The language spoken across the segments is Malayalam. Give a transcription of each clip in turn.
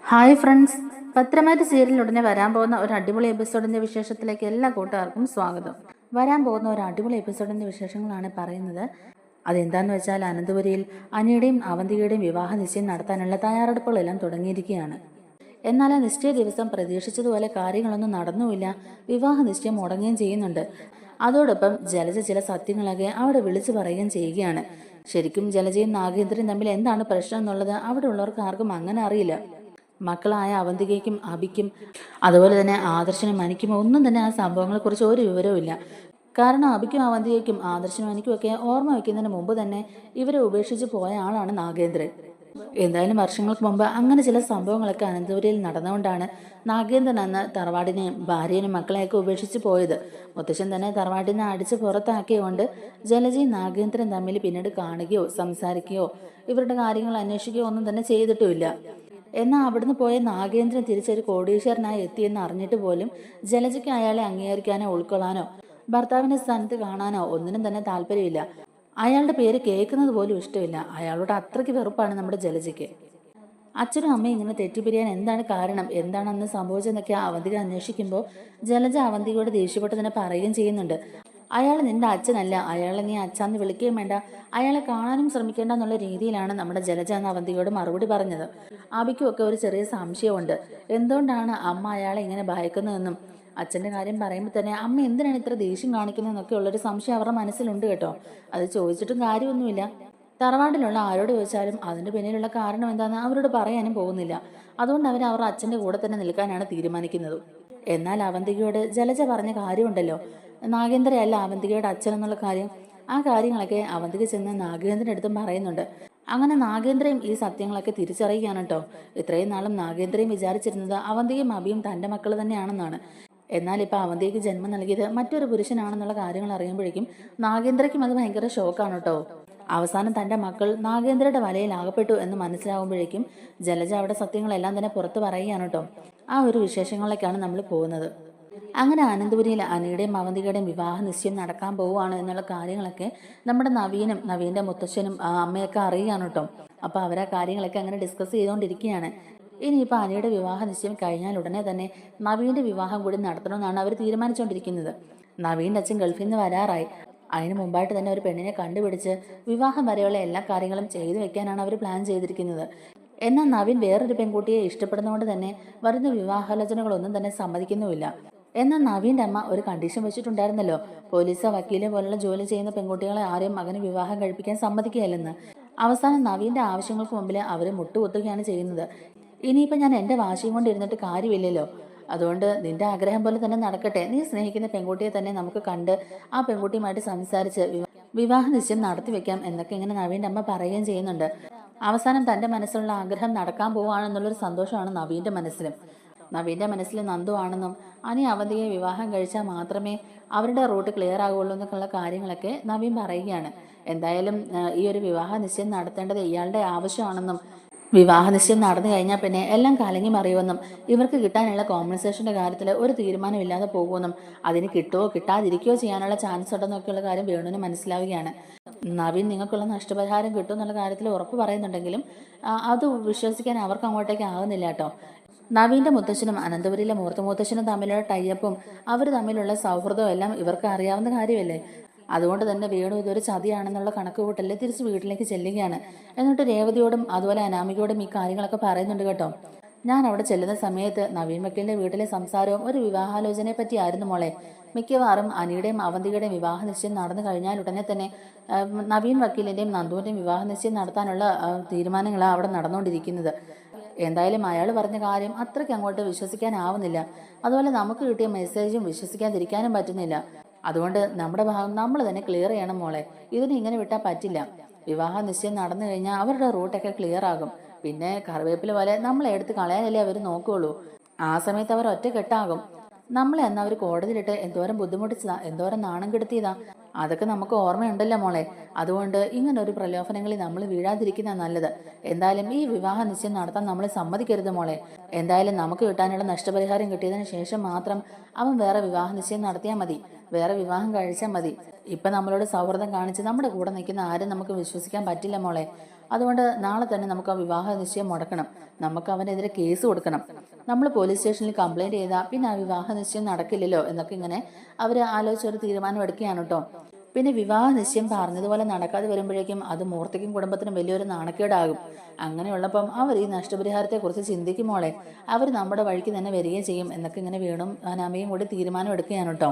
ഹായ് ഫ്രണ്ട്സ്, പത്രമാറ്റ് സീരിയലിൽ ഉടനെ വരാൻ പോകുന്ന ഒരു അടിപൊളി എപ്പിസോഡിന്റെ വിശേഷത്തിലേക്ക് എല്ലാ കൂട്ടുകാർക്കും സ്വാഗതം. വരാൻ പോകുന്ന ഒരു അടിപൊളി എപ്പിസോഡിന്റെ വിശേഷങ്ങളാണ് പറയുന്നത്. അതെന്താന്ന് വെച്ചാൽ അനന്തപുരിയിൽ അനിയുടെയും അവന്തികയുടെയും വിവാഹ നിശ്ചയം നടത്താനുള്ള തയ്യാറെടുപ്പുകളെല്ലാം തുടങ്ങിയിരിക്കുകയാണ്. എന്നാൽ ആ നിശ്ചയ ദിവസം പ്രതീക്ഷിച്ചതുപോലെ കാര്യങ്ങളൊന്നും നടന്നുമില്ല. വിവാഹ നിശ്ചയം മുടങ്ങുകയും ചെയ്യുന്നുണ്ട്. അതോടൊപ്പം ജലജ ചില സത്യങ്ങളൊക്കെ അവിടെ വിളിച്ചു പറയുകയും ചെയ്യുകയാണ്. ശരിക്കും ജലജയും നാഗേന്ദ്രനും തമ്മിൽ എന്താണ് പ്രശ്നം എന്നുള്ളത് അവിടെ ഉള്ളവർക്ക് ആർക്കും അങ്ങനെ അറിയില്ല. മക്കളായ അവന്തികയ്ക്കും അബിക്കും അതുപോലെ തന്നെ ആദർശനും അനിക്കും ഒന്നും തന്നെ ആ സംഭവങ്ങളെക്കുറിച്ച് ഒരു വിവരവും ഇല്ല. കാരണം അബിക്കും അവന്തികയ്ക്കും ആദർശനും അനിക്കും ഒക്കെ ഓർമ്മ വയ്ക്കുന്നതിന് മുമ്പ് തന്നെ ഇവരെ ഉപേക്ഷിച്ച് പോയ ആളാണ് നാഗേന്ദ്രൻ. എന്തായാലും വർഷങ്ങൾക്ക് മുമ്പ് അങ്ങനെ ചില സംഭവങ്ങളൊക്കെ അനന്തപുരിയിൽ നടന്നുകൊണ്ടാണ് നാഗേന്ദ്രൻ അന്ന് തറവാടിനെയും ഭാര്യനെയും മക്കളെയൊക്കെ ഉപേക്ഷിച്ച് പോയത്. മുത്തശ്ശൻ തന്നെ തറവാടിനെ അടിച്ച് പുറത്താക്കിയതുകൊണ്ട് ജലജയും നാഗേന്ദ്രൻ തമ്മിൽ പിന്നീട് കാണുകയോ സംസാരിക്കുകയോ ഇവരുടെ കാര്യങ്ങൾ അന്വേഷിക്കുകയോ ഒന്നും തന്നെ ചെയ്തിട്ടുമില്ല. എന്നാൽ അവിടുന്ന് പോയ നാഗേന്ദ്രൻ തിരിച്ചൊരു കോടീശ്വരനായി എത്തിയെന്ന് അറിഞ്ഞിട്ട് പോലും ജലജയ്ക്ക് അയാളെ അംഗീകരിക്കാനോ ഉൾക്കൊള്ളാനോ ഭർത്താവിന്റെ സ്ഥാനത്ത് കാണാനോ ഒന്നിനും തന്നെ താല്പര്യമില്ല. അയാളുടെ പേര് കേൾക്കുന്നത് പോലും ഇഷ്ടമില്ല. അയാളോട് അത്രയ്ക്ക് വെറുപ്പാണ് നമ്മുടെ ജലജയ്ക്ക്. അച്ഛനും അമ്മയും ഇങ്ങനെ തെറ്റിപ്പിരിയാൻ എന്താണ് കാരണം, എന്താണ് അന്ന് സംഭവിച്ചതെന്നൊക്കെ അവന്തിക അന്വേഷിക്കുമ്പോൾ ജലജ അവന്തികയോട് ദേഷ്യപ്പെട്ട് തന്നെ പറയുകയും ചെയ്യുന്നുണ്ട്. അയാൾ നിന്റെ അച്ഛനല്ല, അയാളെ നീ അച്ഛാന്ന് വിളിക്കുകയും വേണ്ട, അയാളെ കാണാനും ശ്രമിക്കേണ്ട എന്നുള്ള രീതിയിലാണ് നമ്മുടെ ജലജ എന്ന അവന്തികയോട് മറുപടി പറഞ്ഞത്. ആബിക്കും ഒക്കെ ഒരു ചെറിയ സംശയമുണ്ട്. എന്തുകൊണ്ടാണ് അമ്മ അയാളെ ഇങ്ങനെ ഭയക്കുന്നതെന്നും അച്ഛൻ്റെ കാര്യം പറയുമ്പോൾ തന്നെ അമ്മ എന്തിനാണ് ഇത്ര ദേഷ്യം കാണിക്കുന്നതെന്നൊക്കെ ഉള്ളൊരു സംശയം അവരുടെ മനസ്സിലുണ്ട് കേട്ടോ. അത് ചോദിച്ചിട്ടും കാര്യമൊന്നുമില്ല. തറവാട്ടിലുള്ള ആരോട് ചോദിച്ചാലും അതിൻ്റെ പിന്നിലുള്ള കാരണം എന്താണെന്ന് അവരോട് പറയാനും പോകുന്നില്ല. അതുകൊണ്ട് അവർ അച്ഛൻ്റെ കൂടെ തന്നെ നിൽക്കാനാണ് തീരുമാനിക്കുന്നത്. എന്നാൽ അവന്തികയോട് ജലജ പറഞ്ഞ കാര്യമുണ്ടല്ലോ, നാഗേന്ദ്രയല്ല അവന്തികയുടെ അച്ഛൻ എന്നുള്ള കാര്യം, ആ കാര്യങ്ങളൊക്കെ അവന്തിക ചെന്ന് നാഗേന്ദ്രൻ്റെ അടുത്തും പറയുന്നുണ്ട്. അങ്ങനെ നാഗേന്ദ്രയും ഈ സത്യങ്ങളൊക്കെ തിരിച്ചറിയുകയാണ് കേട്ടോ. ഇത്രയും നാളും നാഗേന്ദ്രയും വിചാരിച്ചിരുന്നത് അവന്തികയും അബിയും തൻ്റെ മക്കൾ തന്നെയാണെന്നാണ്. എന്നാൽ ഇപ്പം അവന്തികയ്ക്ക് ജന്മം നൽകിയത് മറ്റൊരു പുരുഷനാണെന്നുള്ള കാര്യങ്ങൾ അറിയുമ്പോഴേക്കും നാഗേന്ദ്രയ്ക്കും അത് ഭയങ്കര ഷോക്കാണ് കേട്ടോ. അവസാനം തൻ്റെ മക്കൾ നാഗേന്ദ്രയുടെ വലയിൽ ആകപ്പെട്ടു എന്ന് മനസ്സിലാവുമ്പോഴേക്കും ജലജ അവിടെ സത്യങ്ങളെല്ലാം തന്നെ പുറത്ത് പറയുകയാണ് കേട്ടോ. ആ ഒരു വിശേഷങ്ങളിലേക്കാണ് നമ്മൾ പോകുന്നത്. അങ്ങനെ അനന്തപുരിയിൽ അനിയുടെയും അവന്തികയുടെയും വിവാഹ നിശ്ചയം നടക്കാൻ പോവുകയാണ് എന്നുള്ള കാര്യങ്ങളൊക്കെ നമ്മുടെ നവീൻ്റെ മുത്തശ്ശനും അമ്മയൊക്കെ അറിയുകയാണ് കേട്ടോ. അപ്പോൾ അവരാ കാര്യങ്ങളൊക്കെ അങ്ങനെ ഡിസ്കസ് ചെയ്തുകൊണ്ടിരിക്കുകയാണ്. ഇനിയിപ്പോൾ അനിയുടെ വിവാഹ നിശ്ചയം കഴിഞ്ഞാൽ ഉടനെ തന്നെ നവീൻ്റെ വിവാഹം കൂടി നടത്തണമെന്നാണ് അവർ തീരുമാനിച്ചുകൊണ്ടിരിക്കുന്നത്. നവീൻ്റെ അച്ഛൻ ഗൾഫിൽ നിന്ന് വരാറായി. അതിന് മുമ്പായിട്ട് തന്നെ ഒരു പെണ്ണിനെ കണ്ടുപിടിച്ച് വിവാഹം വരെയുള്ള എല്ലാ കാര്യങ്ങളും ചെയ്തു വെക്കാനാണ് അവർ പ്ലാൻ ചെയ്തിരിക്കുന്നത്. എന്നാൽ നവീൻ വേറൊരു പെൺകുട്ടിയെ ഇഷ്ടപ്പെടുന്നതുകൊണ്ട് തന്നെ വരുന്ന വിവാഹാലോചനകളൊന്നും തന്നെ സമ്മതിക്കുന്നുമില്ല. എന്നാൽ നവീൻ്റെ അമ്മ ഒരു കണ്ടീഷൻ വെച്ചിട്ടുണ്ടായിരുന്നല്ലോ, പോലീസോ വക്കീലെ പോലുള്ള ജോലി ചെയ്യുന്ന പെൺകുട്ടികളെ ആരെയും മകന് വിവാഹം കഴിപ്പിക്കാൻ സമ്മതിക്കുകയല്ലെന്ന്. അവസാനം നവീൻ്റെ ആവശ്യങ്ങൾക്ക് മുമ്പിൽ അവർ മുട്ടുകുത്തുകയാണ് ചെയ്യുന്നത്. ഇനിയിപ്പോൾ ഞാൻ എൻ്റെ വാശിയും കൊണ്ട് ഇരുന്നിട്ട് കാര്യമില്ലല്ലോ, അതുകൊണ്ട് നിന്റെ ആഗ്രഹം പോലെ തന്നെ നടക്കട്ടെ, നീ സ്നേഹിക്കുന്ന പെൺകുട്ടിയെ തന്നെ നമുക്ക് കണ്ട് ആ പെൺകുട്ടിയുമായിട്ട് സംസാരിച്ച് വിവാഹ നിശ്ചയം നടത്തി വെക്കാം എന്നൊക്കെ ഇങ്ങനെ നവീൻ്റെ അമ്മ പറയുകയും ചെയ്യുന്നുണ്ട്. അവസാനം തൻ്റെ മനസ്സിലുള്ള ആഗ്രഹം നടക്കാൻ പോവുകയാണെന്നുള്ളൊരു സന്തോഷമാണ് നവീൻ്റെ മനസ്സിലും. നവീൻ്റെ മനസ്സിൽ നന്ദു ആണെന്നും അനി അവന്തിയെ വിവാഹം കഴിച്ചാൽ മാത്രമേ അവരുടെ റൂട്ട് ക്ലിയർ ആകുള്ളൂ എന്നൊക്കെയുള്ള കാര്യങ്ങളൊക്കെ നവീൻ പറയുകയാണ്. എന്തായാലും ഈ ഒരു വിവാഹ നിശ്ചയം നടത്തേണ്ടത് ഇയാളുടെ ആവശ്യമാണെന്നും വിവാഹ നിശ്ചയം നടന്നു കഴിഞ്ഞാൽ പിന്നെ എല്ലാം കലങ്ങി മറിയുമെന്നും ഇവർക്ക് കിട്ടാനുള്ള കോമ്പൻസേഷൻ്റെ കാര്യത്തിൽ ഒരു തീരുമാനമില്ലാതെ പോകുമെന്നും അതിന് കിട്ടുമോ കിട്ടാതിരിക്കുകയോ ചെയ്യാനുള്ള ചാൻസ് ഉണ്ടെന്നൊക്കെയുള്ള കാര്യം വേണുവിന് മനസ്സിലാവുകയാണ്. നവീൻ നിങ്ങൾക്കുള്ള നഷ്ടപരിഹാരം കിട്ടും എന്നുള്ള കാര്യത്തിൽ ഉറപ്പ് പറയുന്നുണ്ടെങ്കിലും അത് വിശ്വസിക്കാൻ അവർക്ക് അങ്ങോട്ടേക്ക് ആകുന്നില്ല കേട്ടോ. നവീൻ്റെ മുത്തശ്ശനും അനന്തപുരിയിലെ മൂർത്ത മുത്തശ്ശനും തമ്മിലുള്ള ടൈപ്പും അവർ തമ്മിലുള്ള സൗഹൃദവും എല്ലാം ഇവർക്ക് അറിയാവുന്ന കാര്യമല്ലേ. അതുകൊണ്ട് തന്നെ വേണു ഇതൊരു ചതിയാണെന്നുള്ള കണക്കുകൂട്ടലിൽ തിരിച്ച് വീട്ടിലേക്ക് ചെല്ലുകയാണ്. എന്നിട്ട് രേവതിയോടും അതുപോലെ അനാമികയോടും ഈ കാര്യങ്ങളൊക്കെ പറയുന്നുണ്ട് കേട്ടോ. ഞാൻ അവിടെ ചെല്ലുന്ന സമയത്ത് നവീൻ വക്കീലിൻ്റെ വീട്ടിലെ സംസാരവും ഒരു വിവാഹാലോചനയെ പറ്റിയായിരുന്നു മോളെ. മിക്കവാറും അനിയുടെയും അവന്തികയുടെയും വിവാഹ നിശ്ചയം നടന്നു കഴിഞ്ഞാൽ ഉടനെ തന്നെ നവീൻ വക്കീലിൻ്റെയും നന്ദുവിൻ്റെയും വിവാഹ നിശ്ചയം നടത്താനുള്ള തീരുമാനങ്ങളാണ് അവിടെ നടന്നുകൊണ്ടിരിക്കുന്നത്. എന്തായാലും അയാൾ പറഞ്ഞ കാര്യം അത്രയ്ക്ക് അങ്ങോട്ട് വിശ്വസിക്കാനാവുന്നില്ല. അതുപോലെ നമുക്ക് കിട്ടിയ മെസ്സേജും വിശ്വസിക്കാതിരിക്കാനും പറ്റുന്നില്ല. അതുകൊണ്ട് നമ്മുടെ ഭാഗം നമ്മൾ തന്നെ ക്ലിയർ ചെയ്യണം മോളെ. ഇതിന് ഇങ്ങനെ വിട്ടാൽ പറ്റില്ല. വിവാഹ നിശ്ചയം നടന്നു കഴിഞ്ഞാൽ അവരുടെ റൂട്ടൊക്കെ ക്ലിയർ ആകും. പിന്നെ കറിവേപ്പില പോലെ നമ്മളെ എടുത്ത് കളയാനല്ലേ അവർ നോക്കുകയുള്ളൂ. ആ സമയത്ത് അവർ ഒറ്റക്കെട്ടാകും. നമ്മളെ അന്ന് അവർ കോടതിയിലിട്ട് എന്തോരം ബുദ്ധിമുട്ടിച്ചതാ, എന്തോരം നാണം കെടുത്തിയതാ, അതൊക്കെ നമുക്ക് ഓർമ്മയുണ്ടല്ലോ മോളെ. അതുകൊണ്ട് ഇങ്ങനൊരു പ്രലോഭനങ്ങളിൽ നമ്മൾ വീഴാതിരിക്കുന്ന നല്ലത്. എന്തായാലും ഈ വിവാഹ നിശ്ചയം നടത്താൻ നമ്മൾ സമ്മതിക്കരുത് മോളെ. എന്തായാലും നമുക്ക് കിട്ടാനുള്ള നഷ്ടപരിഹാരം കിട്ടിയതിന് ശേഷം മാത്രം അവൻ വേറെ വിവാഹ നിശ്ചയം നടത്തിയാൽ മതി, വേറെ വിവാഹം കഴിച്ചാൽ മതി. ഇപ്പം നമ്മളോട് സൗഹൃദം കാണിച്ച് നമ്മുടെ കൂടെ നിൽക്കുന്ന ആരും നമുക്ക് വിശ്വസിക്കാൻ പറ്റില്ല മോളെ. അതുകൊണ്ട് നാളെ തന്നെ നമുക്ക് ആ വിവാഹ നിശ്ചയം മുടക്കണം. നമുക്ക് അവനെതിരെ കേസ് കൊടുക്കണം. നമ്മൾ പോലീസ് സ്റ്റേഷനിൽ കംപ്ലൈന്റ് ചെയ്താൽ പിന്നെ ആ വിവാഹ നിശ്ചയം നടക്കില്ലല്ലോ എന്നൊക്കെ ഇങ്ങനെ അവർ ആലോചിച്ചൊരു തീരുമാനം എടുക്കുകയാണ് കേട്ടോ. പിന്നെ വിവാഹ നിശ്ചയം പറഞ്ഞതുപോലെ നടക്കാതെ വരുമ്പോഴേക്കും അത് മൂർത്തിക്കും കുടുംബത്തിനും വലിയൊരു നാണക്കേടാകും. അങ്ങനെയുള്ളപ്പം അവർ ഈ നഷ്ടപരിഹാരത്തെക്കുറിച്ച് ചിന്തിക്കും മോളെ. അവർ നമ്മുടെ വഴിക്ക് തന്നെ വരികയും ചെയ്യും എന്നൊക്കെ ഇങ്ങനെ വീണും അനാമയും കൂടി തീരുമാനം എടുക്കുകയാണ് കേട്ടോ.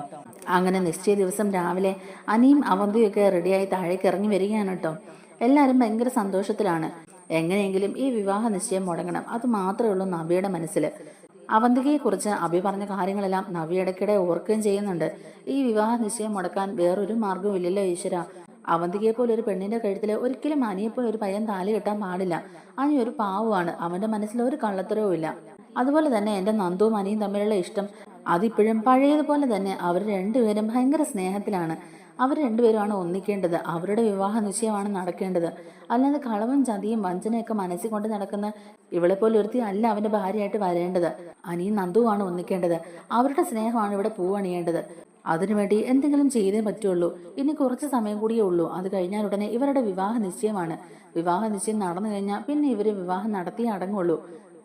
അങ്ങനെ നിശ്ചയ ദിവസം രാവിലെ അനിയും അവന്തിയൊക്കെ റെഡിയായി താഴേക്ക് ഇറങ്ങി വരികയാണ് കേട്ടോ. എല്ലാവരും ഭയങ്കര സന്തോഷത്തിലാണ്. എങ്ങനെയെങ്കിലും ഈ വിവാഹ നിശ്ചയം മുടങ്ങണം, അത് മാത്രമേ ഉള്ളൂ നവ്യയുടെ മനസ്സിൽ. അവന്തികയെക്കുറിച്ച് അഭി പറഞ്ഞ കാര്യങ്ങളെല്ലാം നവ്യ ഇടയ്ക്കിടെ ഓർക്കുകയും ചെയ്യുന്നുണ്ട്. ഈ വിവാഹ നിശ്ചയം മുടക്കാൻ വേറൊരു മാർഗവും ഇല്ലല്ലോ ഈശ്വര. അവന്തികയെ പോലെ ഒരു പെണ്ണിന്റെ കഴുത്തിൽ ഒരിക്കലും അനിയെപ്പോലെ ഒരു പയ്യൻ താലി കെട്ടാൻ പാടില്ല. അനി ഒരു പാവമാണ്, അവന്റെ മനസ്സിൽ ഒരു കള്ളത്തരവും ഇല്ല. അതുപോലെ തന്നെ എൻ്റെ നന്ദുവും അനിയും തമ്മിലുള്ള ഇഷ്ടം അതിപ്പോഴും പഴയതുപോലെ തന്നെ. അവർ രണ്ടുപേരും ഭയങ്കര സ്നേഹത്തിലാണ്. അവർ രണ്ടുപേരുമാണ് ഒന്നിക്കേണ്ടത്. അവരുടെ വിവാഹ നിശ്ചയമാണ് നടക്കേണ്ടത്. അല്ലാതെ കളവും ചതിയും വഞ്ചനയൊക്കെ മനസ്സിൽ കൊണ്ട് നടക്കുന്ന ഇവളെപ്പോലെ ഒരുത്തി അല്ല അവന്റെ ഭാര്യയായിട്ട് വരേണ്ടത്. അനിയും നന്ദുവാണ് ഒന്നിക്കേണ്ടത്. അവരുടെ സ്നേഹമാണ് ഇവിടെ പൂവണിയേണ്ടത്. അതിനുവേണ്ടി എന്തെങ്കിലും ചെയ്തേ പറ്റുള്ളൂ. ഇനി കുറച്ച് സമയം കൂടിയേ ഉള്ളൂ. അത് കഴിഞ്ഞാൽ ഉടനെ ഇവരുടെ വിവാഹ നിശ്ചയമാണ്. വിവാഹ നിശ്ചയം നടന്നു കഴിഞ്ഞാൽ പിന്നെ ഇവര് വിവാഹം നടത്തിയേ അടങ്ങുള്ളൂ.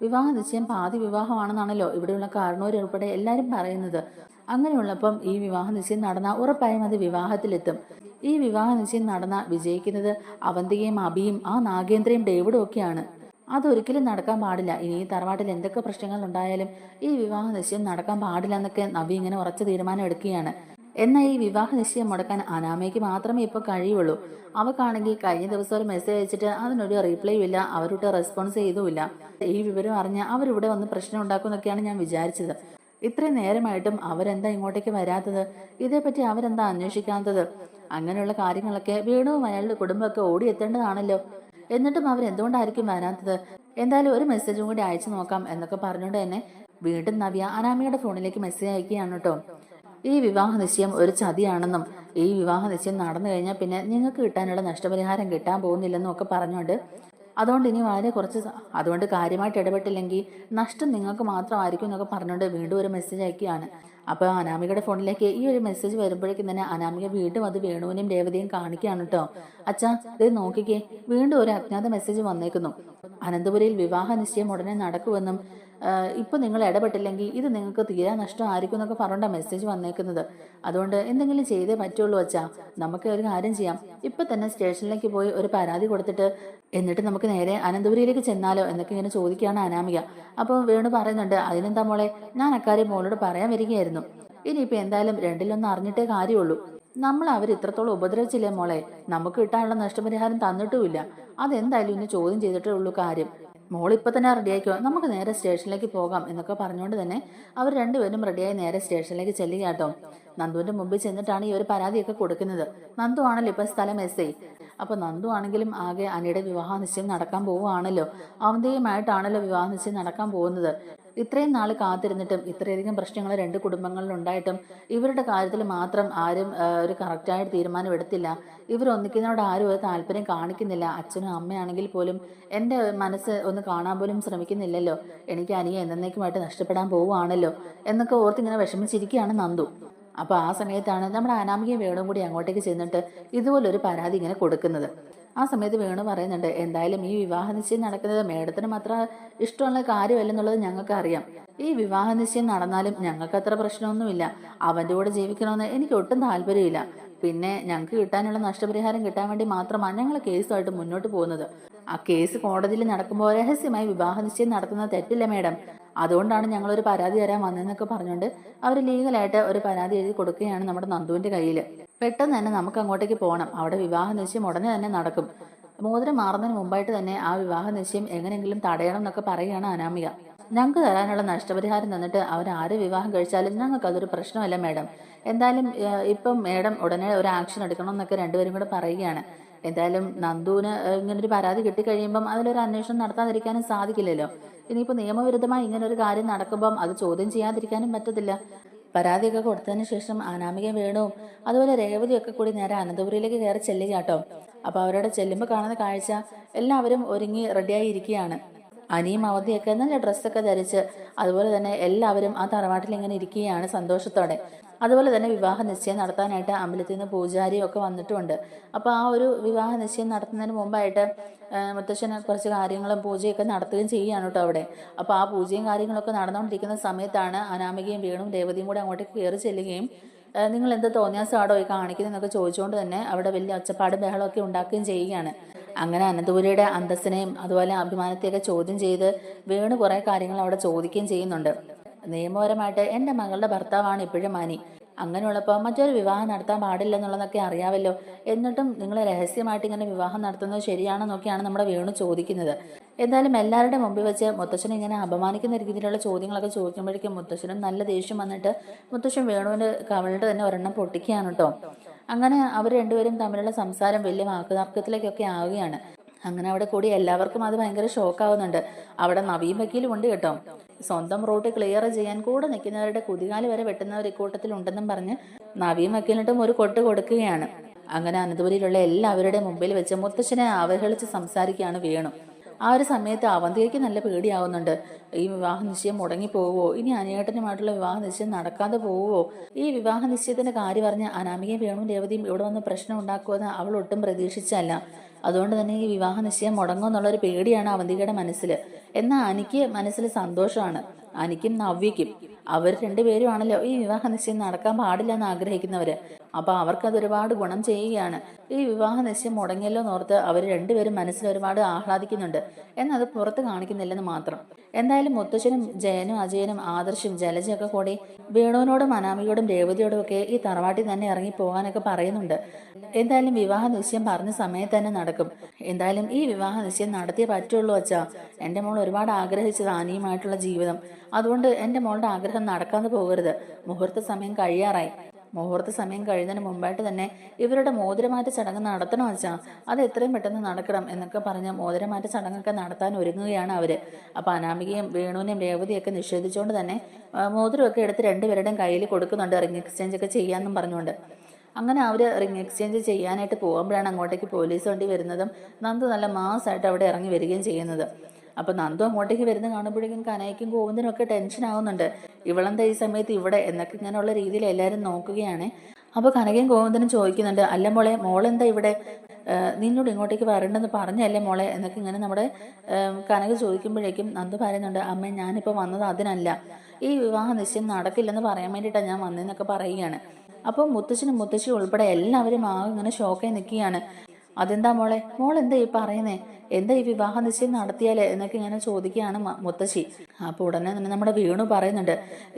വിവാഹ നിശ്ചയം പാതി വിവാഹമാണെന്നാണല്ലോ ഇവിടെയുള്ള കാരണവരുൾപ്പെടെ എല്ലാവരും പറയുന്നത്. അങ്ങനെയുള്ളപ്പം ഈ വിവാഹ നിശ്ചയം നടന്നാൽ ഉറപ്പായും അത് വിവാഹത്തിലെത്തും. ഈ വിവാഹ നിശ്ചയം നടന്നാൽ വിജയിക്കുന്നത് അവന്തികയും അഭിയും ആ നാഗേന്ദ്രയും ഡേവിഡും ഒക്കെയാണ്. അതൊരിക്കലും നടക്കാൻ പാടില്ല. ഇനി ഈ തറവാട്ടിൽ എന്തൊക്കെ പ്രശ്നങ്ങൾ ഉണ്ടായാലും ഈ വിവാഹ നിശ്ചയം നടക്കാൻ പാടില്ല എന്നൊക്കെ നവി ഇങ്ങനെ ഉറച്ച തീരുമാനം എടുക്കുകയാണ്. എന്നാൽ ഈ വിവാഹ നിശ്ചയം മുടക്കാൻ അനാമയ്ക്ക് മാത്രമേ ഇപ്പോൾ കഴിയുള്ളൂ. അവക്കാണെങ്കിൽ കഴിഞ്ഞ ദിവസം ഒരു മെസ്സേജ് അയച്ചിട്ട് അതിനൊരു റീപ്ലൈ ഇല്ല, അവരോട്ട് റെസ്പോൺസ് ചെയ്തുമില്ല. ഈ വിവരം അറിഞ്ഞ അവരിവിടെ വന്ന് പ്രശ്നം ഉണ്ടാക്കുമെന്നൊക്കെയാണ് ഞാൻ വിചാരിച്ചത്. ഇത്രയും നേരമായിട്ടും അവരെന്താ ഇങ്ങോട്ടേക്ക് വരാത്തത്? ഇതേപ്പറ്റി അവരെന്താ അന്വേഷിക്കാത്തത്? അങ്ങനെയുള്ള കാര്യങ്ങളൊക്കെ വേണുവും അയാളുടെ കുടുംബമൊക്കെ ഓടിയെത്തേണ്ടതാണല്ലോ. എന്നിട്ടും അവരെന്തുകൊണ്ടായിരിക്കും വരാത്തത്? എന്തായാലും ഒരു മെസ്സേജും കൂടി അയച്ചു നോക്കാം എന്നൊക്കെ പറഞ്ഞുകൊണ്ട് തന്നെ വീണ്ടും നവ്യ അനാമിയുടെ ഫോണിലേക്ക് മെസ്സേജ് അയക്കുകയാണ് കേട്ടോ. ഈ വിവാഹ നിശ്ചയം ഒരു ചതിയാണെന്നും ഈ വിവാഹ നിശ്ചയം നടന്നു കഴിഞ്ഞാൽ പിന്നെ നിങ്ങൾക്ക് കിട്ടാനുള്ള നഷ്ടപരിഹാരം കിട്ടാൻ പോകുന്നില്ലെന്നും ഒക്കെ പറഞ്ഞുകൊണ്ട് അതുകൊണ്ട് ഇനി വളരെ അതുകൊണ്ട് കാര്യമായിട്ട് ഇടപെട്ടില്ലെങ്കിൽ നഷ്ടം നിങ്ങൾക്ക് മാത്രമായിരിക്കും എന്നൊക്കെ പറഞ്ഞുകൊണ്ട് വീണ്ടും ഒരു മെസ്സേജ് അയക്കുകയാണ്. അപ്പോൾ അനാമികയുടെ ഫോണിലേക്ക് ഈ ഒരു മെസ്സേജ് വരുമ്പോഴേക്കും തന്നെ അനാമിക വീണ്ടും അത് വേണുവിനെയും രേവതിയും കാണിക്കുകയാണ് കേട്ടോ. അച്ഛാ ഇത് നോക്കിക്കേ, വീണ്ടും ഒരു അജ്ഞാത മെസ്സേജ് വന്നേക്കുന്നു. അനന്തപുരിയിൽ വിവാഹ നിശ്ചയം ഉടനെ നടക്കുമെന്നും ഇപ്പൊ നിങ്ങൾ ഇടപെട്ടില്ലെങ്കിൽ ഇത് നിങ്ങൾക്ക് തീരാ നഷ്ടമായിരിക്കും എന്നൊക്കെ പറഞ്ഞ മെസ്സേജ് വന്നേക്കുന്നത്. അതുകൊണ്ട് എന്തെങ്കിലും ചെയ്തേ പറ്റുള്ളൂ അച്ഛാ. നമുക്ക് ഒരു കാര്യം ചെയ്യാം, ഇപ്പൊ തന്നെ സ്റ്റേഷനിലേക്ക് പോയി ഒരു പരാതി കൊടുത്തിട്ട് എന്നിട്ട് നമുക്ക് നേരെ അനന്തപുരിയിലേക്ക് ചെന്നാലോ എന്നൊക്കെ ഇങ്ങനെ ചോദിക്കുകയാണ് അനാമിക. അപ്പോൾ വേണു പറയുന്നുണ്ട്, അതിനെന്താ മോളെ, ഞാൻ അക്കാര്യം മോളോട് പറയാൻ വരികയായിരുന്നു. ഇനിയിപ്പോൾ എന്തായാലും രണ്ടിലൊന്നും അറിഞ്ഞിട്ടേ കാര്യമുള്ളൂ. നമ്മൾ അവർ ഇത്രത്തോളം ഉപദ്രവിച്ചില്ലേ മോളെ, നമുക്ക് കിട്ടാനുള്ള നഷ്ടപരിഹാരം തന്നിട്ടുമില്ല. അതെന്തായാലും ഇന്ന് ചോദ്യം ചെയ്തിട്ടേ ഉള്ളൂ കാര്യം. മോളിപ്പോൾ തന്നെ റെഡിയായിക്കോ, നമുക്ക് നേരെ സ്റ്റേഷനിലേക്ക് പോകാം എന്നൊക്കെ പറഞ്ഞുകൊണ്ട് തന്നെ അവർ രണ്ടുപേരും റെഡിയായി നേരെ സ്റ്റേഷനിലേക്ക് ചെല്ലുകയാട്ടോ. നന്ദുവിന്റെ മുമ്പിൽ ചെന്നിട്ടാണ് ഈ ഒരു പരാതിയൊക്കെ കൊടുക്കുന്നത്. നന്ദു ആണല്ലോ ഇപ്പൊ സ്ഥലം എസ് ഐ. അപ്പൊ നന്ദു ആണെങ്കിലും ആകെ അനിയുടെ വിവാഹ നിശ്ചയം നടക്കാൻ പോവുകയാണല്ലോ. അവന്തിയുമായിട്ടാണല്ലോ വിവാഹ നിശ്ചയം നടക്കാൻ പോകുന്നത്. ഇത്രയും നാൾ കാത്തിരുന്നിട്ടും ഇത്രയധികം പ്രശ്നങ്ങൾ രണ്ട് കുടുംബങ്ങളിൽ ഉണ്ടായിട്ടും ഇവരുടെ കാര്യത്തിൽ മാത്രം ആരും ഒരു കറക്റ്റായിട്ട് തീരുമാനം എടുത്തില്ല. ഇവരൊന്നിക്കുന്നതോട് ആരും ഒരു താല്പര്യം കാണിക്കുന്നില്ല. അച്ഛനും അമ്മയാണെങ്കിൽ പോലും എൻ്റെ മനസ്സ് ഒന്ന് കാണാൻ പോലും ശ്രമിക്കുന്നില്ലല്ലോ. എനിക്ക് അനിയെ എന്നേക്കുമായിട്ട് നഷ്ടപ്പെടാൻ പോവുകയാണല്ലോ എന്നൊക്കെ ഓർത്തിങ്ങനെ വിഷമിച്ചിരിക്കുകയാണ് നന്ദു. അപ്പോൾ ആ സമയത്താണ് നമ്മുടെ അനാമികയും വേണും കൂടി അങ്ങോട്ടേക്ക് ചെന്നിട്ട് ഇതുപോലൊരു പരാതി ഇങ്ങനെ കൊടുക്കുന്നത്. ആ സമയത്ത് വേണു പറയുന്നുണ്ട്, എന്തായാലും ഈ വിവാഹ നിശ്ചയം നടക്കുന്നത് മേഡത്തിനും അത്ര ഇഷ്ടമുള്ള കാര്യമല്ലെന്നുള്ളത് ഞങ്ങൾക്ക് അറിയാം. ഈ വിവാഹ നിശ്ചയം നടന്നാലും ഞങ്ങൾക്ക് അത്ര പ്രശ്നമൊന്നുമില്ല. അവൻ്റെ കൂടെ ജീവിക്കണമെന്ന് എനിക്ക് ഒട്ടും താല്പര്യമില്ല. പിന്നെ ഞങ്ങൾക്ക് കിട്ടാനുള്ള നഷ്ടപരിഹാരം കിട്ടാൻ വേണ്ടി മാത്രമാണ് ഞങ്ങൾ കേസുമായിട്ട് മുന്നോട്ട് പോകുന്നത്. ആ കേസ് കോടതിയിൽ നടക്കുമ്പോൾ രഹസ്യമായി വിവാഹ നിശ്ചയം നടത്തുന്നത് തെറ്റില്ല മേഡം. അതുകൊണ്ടാണ് ഞങ്ങളൊരു പരാതി തരാൻ വന്നതെന്നൊക്കെ പറഞ്ഞുകൊണ്ട് അവർ ലീഗലായിട്ട് ഒരു പരാതി എഴുതി കൊടുക്കുകയാണ് നമ്മുടെ നന്ദുവിന്റെ കയ്യിൽ. പെട്ടെന്ന് തന്നെ നമുക്ക് അങ്ങോട്ടേക്ക് പോകണം. അവിടെ വിവാഹ നിശ്ചയം ഉടനെ തന്നെ നടക്കും. മോതിരം മാറുന്നതിന് മുമ്പായിട്ട് തന്നെ ആ വിവാഹ നിശ്ചയം എങ്ങനെയെങ്കിലും തടയണം എന്നൊക്കെ പറയുകയാണ് അനാമിക. ഞങ്ങൾക്ക് തരാനുള്ള നഷ്ടപരിഹാരം തന്നിട്ട് അവരാര് വിവാഹം കഴിച്ചാലും ഞങ്ങൾക്ക് അതൊരു പ്രശ്നമല്ല മേഡം. എന്തായാലും ഇപ്പം മേഡം ഉടനെ ഒരു ആക്ഷൻ എടുക്കണം എന്നൊക്കെ രണ്ടുപേരും കൂടെ പറയുകയാണ്. എന്തായാലും നന്ദുവിന് ഇങ്ങനൊരു പരാതി കിട്ടിക്കഴിയുമ്പം അതിലൊരു അന്വേഷണം നടത്താതിരിക്കാനും സാധിക്കില്ലല്ലോ. ഇനിയിപ്പോൾ നിയമവിരുദ്ധമായി ഇങ്ങനൊരു കാര്യം നടക്കുമ്പം അത് ചോദ്യം ചെയ്യാതിരിക്കാനും പറ്റത്തില്ല. പരാതിയൊക്കെ കൊടുത്തതിന് ശേഷം അനാമിക വേണുവും അതുപോലെ രേവതിയൊക്കെ കൂടി നേരെ അനന്തപുരിയിലേക്ക് കയറി ചെല്ലുക കേട്ടോ. അപ്പോൾ അവരോട് ചെല്ലുമ്പോൾ കാണുന്ന കാഴ്ച എല്ലാവരും ഒരുങ്ങി റെഡിയായി ഇരിക്കുകയാണ്. അനിയും അവധിയൊക്കെ നല്ല ഡ്രസ്സൊക്കെ ധരിച്ച് അതുപോലെ തന്നെ എല്ലാവരും ആ തറവാട്ടിൽ ഇങ്ങനെ ഇരിക്കുകയാണ് സന്തോഷത്തോടെ. അതുപോലെ തന്നെ വിവാഹ നിശ്ചയം നടത്താനായിട്ട് അമ്പലത്തിൽ നിന്ന് പൂജാരിയും ഒക്കെ വന്നിട്ടുമുണ്ട്. അപ്പോൾ ആ ഒരു വിവാഹ നിശ്ചയം നടത്തുന്നതിന് മുമ്പായിട്ട് മുത്തശ്ശന് കുറച്ച് കാര്യങ്ങളും പൂജയൊക്കെ നടത്തുകയും ചെയ്യുകയാണ് കേട്ടോ അവിടെ. അപ്പോൾ ആ പൂജയും കാര്യങ്ങളൊക്കെ നടന്നുകൊണ്ടിരിക്കുന്ന സമയത്താണ് അനാമികയും വേണും രേവതിയും കൂടെ അങ്ങോട്ടേക്ക് കയറി ചെല്ലുകയും നിങ്ങൾ എന്ത് തോന്നിയാസാടോ ഈ കാണിക്കുന്നതെന്നൊക്കെ ചോദിച്ചുകൊണ്ട് തന്നെ അവിടെ വലിയ ഒച്ചപ്പാടും ബഹളമൊക്കെ ഉണ്ടാക്കുകയും ചെയ്യുകയാണ്. അങ്ങനെ അനന്തപുരിയുടെ അന്തസ്സിനെയും അതുപോലെ അഭിമാനത്തെയൊക്കെ ചോദ്യം ചെയ്ത് വേണു കുറേ കാര്യങ്ങൾ അവിടെ ചോദിക്കുകയും ചെയ്യുന്നുണ്ട്. നിയമപരമായിട്ട് എൻ്റെ മകളുടെ ഭർത്താവാണ് ഇപ്പോഴും അനി. അങ്ങനെയുള്ളപ്പോൾ മറ്റൊരു വിവാഹം നടത്താൻ പാടില്ലെന്നുള്ളതൊക്കെ അറിയാമല്ലോ. എന്നിട്ടും നിങ്ങൾ രഹസ്യമായിട്ട് ഇങ്ങനെ വിവാഹം നടത്തുന്നത് ശരിയാണെന്നൊക്കെയാണ് നമ്മുടെ വേണു ചോദിക്കുന്നത്. എന്തായാലും എല്ലാവരുടെ മുമ്പിൽ വെച്ച് മുത്തശ്ശനെ ഇങ്ങനെ അപമാനിക്കുന്ന രീതിയിലുള്ള ചോദ്യങ്ങളൊക്കെ ചോദിക്കുമ്പോഴേക്കും മുത്തശ്ശനും നല്ല ദേഷ്യം വന്നിട്ട് മുത്തശ്ശൻ വേണുവിൻ്റെ കവളിട്ട് തന്നെ ഒരെണ്ണം പൊട്ടിക്കുകയാണ് കേട്ടോ. അങ്ങനെ അവർ രണ്ടുപേരും തമ്മിലുള്ള സംസാരം വലിയ വാക്കുതർക്കത്തിലേക്കൊക്കെ ആവുകയാണ്. അങ്ങനെ അവിടെ കൂടി എല്ലാവർക്കും അത് ഭയങ്കര ഷോക്കാവുന്നുണ്ട്. അവിടെ നവീൻ വക്കീലും ഉണ്ട് കേട്ടോ. സ്വന്തം റൂട്ട് ക്ലിയർ ചെയ്യാൻ കൂടെ നിൽക്കുന്നവരുടെ കുതികാല് വരെ വെട്ടുന്നവർ ഇക്കൂട്ടത്തിലുണ്ടെന്നും പറഞ്ഞ് നവീൻ വക്കീലിട്ടും ഒരു കൊട്ട് കൊടുക്കുകയാണ്. അങ്ങനെ അനന്തപുരിയിലുള്ള എല്ലാവരുടെയും മുമ്പിൽ വെച്ച് മുത്തശ്ശനെ അവഹേളിച്ച് സംസാരിക്കുകയാണ് വേണു. ആ ഒരു സമയത്ത് അവന്തികയ്ക്ക് നല്ല പേടിയാവുന്നുണ്ട്. ഈ വിവാഹ നിശ്ചയം മുടങ്ങിപ്പോവോ, ഇനി അനിയേട്ടനുമായിട്ടുള്ള വിവാഹ നിശ്ചയം നടക്കാതെ പോവോ, ഈ വിവാഹ നിശ്ചയത്തിന്റെ കാര്യം പറഞ്ഞ് അനാമികയും വേണുവും രേവതിയും ഇവിടെ വന്ന് പ്രശ്നം ഉണ്ടാക്കുമെന്ന് അവൾ ഒട്ടും പ്രതീക്ഷിച്ചല്ല. അതുകൊണ്ട് തന്നെ ഈ വിവാഹ നിശ്ചയം മുടങ്ങുമെന്നുള്ളൊരു പേടിയാണ് അവന്തികയുടെ മനസ്സിൽ. എന്നാൽ അനിക്ക് മനസ്സിൽ സന്തോഷമാണ്. അനിക്കും നവ്യയ്ക്കും അവർ രണ്ടുപേരുമാണല്ലോ ഈ വിവാഹ നിശ്ചയം നടക്കാൻ പാടില്ല എന്ന് ആഗ്രഹിക്കുന്നവര്. അപ്പൊ അവർക്കത് ഒരുപാട് ഗുണം ചെയ്യുകയാണ്. ഈ വിവാഹ നിശ്ചയം മുടങ്ങിയല്ലോ എന്നോർത്ത് അവർ രണ്ടുപേരും മനസ്സിൽ ഒരുപാട് ആഹ്ലാദിക്കുന്നുണ്ട്. എന്നത് പുറത്ത് കാണിക്കുന്നില്ലെന്ന് മാത്രം. എന്തായാലും മുത്തശ്ശനും ജയനും അജയനും ആദർശും ജലജയൊക്കെ കൂടി വേണുവിനോടും അനാമികയോടും രേവതിയോടും ഒക്കെ ഈ തറവാട്ടിൽ തന്നെ ഇറങ്ങി പോകാനൊക്കെ പറയുന്നുണ്ട്. എന്തായാലും വിവാഹ നിശ്ചയം പറഞ്ഞ സമയത്ത് തന്നെ നടക്കും. എന്തായാലും ഈ വിവാഹ നിശ്ചയം നടത്തിയേ പറ്റുള്ളൂ അച്ഛാ. എൻ്റെ മോൾ ഒരുപാട് ആഗ്രഹിച്ചത് ആനിയുമായിട്ടുള്ള ജീവിതം. അതുകൊണ്ട് എൻ്റെ മോളുടെ ആഗ്രഹം നടക്കാതെ പോകരുത്. മുഹൂർത്ത സമയം കഴിയാറായി. മുഹൂർത്ത സമയം കഴിയുന്നതിന് മുമ്പായിട്ട് തന്നെ ഇവരുടെ മോതിരമാറ്റ ചടങ്ങ് നടത്തണം വെച്ചാ. അത് എത്രയും പെട്ടെന്ന് നടക്കണം എന്നൊക്കെ പറഞ്ഞ് മോതിരമാറ്റ ചടങ്ങൊക്കെ നടത്താൻ ഒരുങ്ങുകയാണ് അവര്. അപ്പൊ അനാമികയും വേണുവിനെയും രേവതിയൊക്കെ നിഷേധിച്ചുകൊണ്ട് തന്നെ മോതിരമൊക്കെ എടുത്ത് രണ്ടുപേരുടെയും കയ്യിൽ കൊടുക്കുന്നുണ്ട്, റിംഗ് എക്സ്ചേഞ്ച് ഒക്കെ ചെയ്യാമെന്നും പറഞ്ഞുകൊണ്ട്. അങ്ങനെ അവർ റിംഗ് എക്സ്ചേഞ്ച് ചെയ്യാനായിട്ട് പോകുമ്പോഴാണ് അങ്ങോട്ടേക്ക് പോലീസ് വണ്ടി വരുന്നതും നന്ദു നല്ല മാസമായിട്ട് അവിടെ ഇറങ്ങി വരികയും ചെയ്യുന്നത്. അപ്പം നന്ദു അങ്ങോട്ടേക്ക് വരുന്ന കാണുമ്പോഴേക്കും കനയ്ക്കും ഗോവിന്ദനും ഒക്കെ ടെൻഷൻ ആവുന്നുണ്ട്. ഇവളെന്താ ഈ സമയത്ത് ഇവിടെ എന്നൊക്കെ ഇങ്ങനെയുള്ള രീതിയിൽ എല്ലാവരും നോക്കുകയാണ്. അപ്പോൾ കനകയും ഗോവിന്ദനും ചോദിക്കുന്നുണ്ട്, അല്ല മോളെ, മോളെന്താ ഇവിടെ, നിന്നോട് ഇങ്ങോട്ടേക്ക് വരണ്ടെന്ന് പറഞ്ഞല്ലേ മോളെ എന്നൊക്കെ ഇങ്ങനെ നമ്മുടെ കനക ചോദിക്കുമ്പോഴേക്കും നന്ദു പറയുന്നുണ്ട്, അമ്മേ ഞാനിപ്പോൾ വന്നത് അതിനല്ല, ഈ വിവാഹ നിശ്ചയം നടക്കില്ലെന്ന് പറയാൻ വേണ്ടിയിട്ടാണ് ഞാൻ വന്നതെന്നൊക്കെ പറയുകയാണ്. അപ്പോൾ മുത്തശ്ശനും മുത്തശ്ശിയും ഉൾപ്പെടെ എല്ലാവരും ആകെ ഇങ്ങനെ ഷോക്കായി നിൽക്കുകയാണ്. അതെന്താ മോളെ, മോളെന്താ ഈ പറയുന്നേ, എന്താ ഈ വിവാഹ നിശ്ചയം നടത്തിയാലേ എന്നൊക്കെ ഇങ്ങനെ ചോദിക്കുകയാണ് മുത്തശ്ശി. അപ്പോൾ ഉടനെ തന്നെ നമ്മുടെ വേണു പറയുന്നുണ്ട്,